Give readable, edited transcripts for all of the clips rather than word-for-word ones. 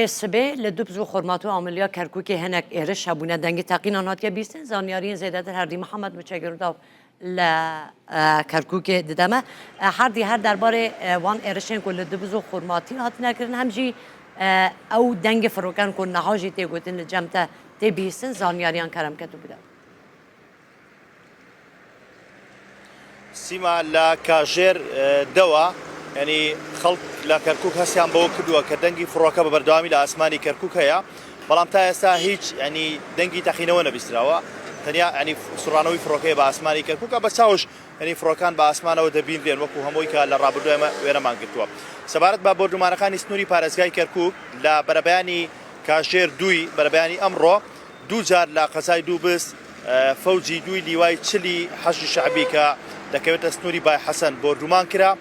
سبه لدبز و خرماتو عملیا کرکوکی هنک ایرش هبونه دنگ تقین آنات یا بیستن زانیارین زیاده در هردی محمد متشکرم داو ل کرکوک ددمه هر درباره وان ایرشن کل لدبز و خرماتی هات نکردن همجی او دنگ فروکن کن نهاجی تی گوتن لجمته تی بیستن زانیاریان کرم کتو بده سیما لا کاژێر دەوە ینی خەڵک لە کەرکووک هەستیان بەوە کردووە کە دەنگی فڕۆکە بە بەردەوامی لە ئاسمانی کەرکووک هەیە بەڵام تا ئێستا هیچ ینی دەنگی تەقینەوە نەبیستراوە تەنیا ینی سوڕانەوەی فڕۆکەی بە ئاسمانی کەرکووکە بە چاوش ینی فڕۆکان بە ئاسمانەوە دەبینرێن وەکو هەمووی کە لە ڕابردووە ئێمە وێرەمان کردووە سەبارەت بە بۆردومانەکانی سنووری پارێزگای کەرکووک لە بەرەبەیانی کاژێر دووی بەرەبەیانی ئەمڕۆ دوو جار لە قەزای دوو بست فەوجی دووی لیوای چلی حەشی شەعبی کە دەکەوێتە سنووری بای حەسەن بۆردومان کرا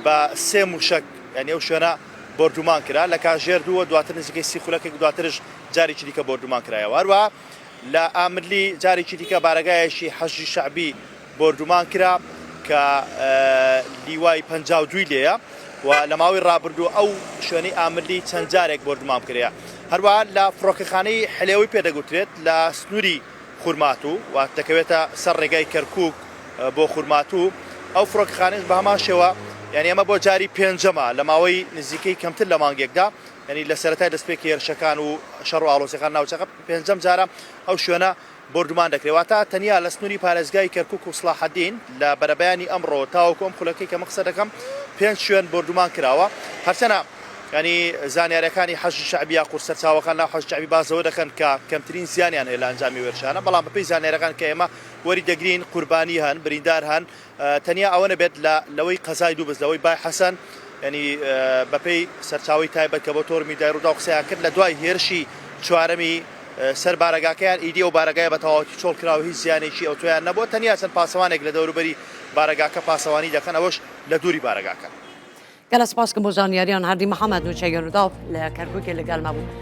بە سێ موشک یعنی ئەو شوێنە بۆردومان کرا لە کاژێر دووە دواتر نزیکەی سی خولەکێک دواترش جارێکی دیکە بۆردومان کرایەوە هەروە لە ئامرلی جارێکی دیکە بارگایەکی حەشی شەعبی بۆردومان کرا کە لیوای 52 لێیە و لە ماوەی ڕابردوو ئەو شوێنەی ئامرلی چەند جارێک بۆردومان کرەیە هەروە لە فڕۆکەخانەی حلێوەی پێدەگوترێت لە سنووری خورماتوو و دەکەوێتە سەر ڕێگای کەرکووک بۆ خورماتوو ئەو فڕۆکەخانەش بە هەمان شێوە یعنی ئەمە بۆ جاری پێنجەمە لە ماوەی نزیکەی کەمتر لە مانگێکدا ینی لە سەرەتای دەستپێکی هێرشەکان و شەڕ و ئاڵۆزیەکان ناوچەکە پێنجەم جارە ئەو شوێنە بۆردومان دەکرێتواتە تەنیا لە سنووری پارێزگای کەرکووک و سڵاحەدین لە بەرەبەیانی ئەمڕۆ تاوەکو ئەم خولەکەی کە مەقسە دەکەم پێنج شوێن بۆردومان کراوە هەرچەنە ینی زانیاریەکانی حەشی شەعبی یا قورسەرچاوەکان لە حەشی شەعبی بازەوە دەکەن کە کەمترین زیانیان هەیە لە ئەنجامی وێرشانە بەڵام بەپێی زانیاریەکان کە ئێمە وەری دەگرین قوربانی هەن بریندار هەن تەنیا ئەوە نەبێت لەوەی قەزای دوو بست لەوەی بای حەسەن ینی بەپێی سەرچاوی تایبەت کە بۆ تۆرمی دایڕوودا و قسەیان کرد لە دوای هێرشی چوارەمی سەر بارەگاکەیان ئیدی و بارەگای بە تەواوەتی چۆڵ کراوە هیچ زیانێکی ئەو تۆیان نەبووە تەنیا چەند پاسەوانێک لە دەوروبەری بارەگاکە پاسەوانی دەکەن ئەوەش لە دووری بارەگاکە گەلە سپاس کە بۆ زانیاریان هەردی محەممەد متشکرم داو لە کەرکووکێ لەگەڵ مەبوو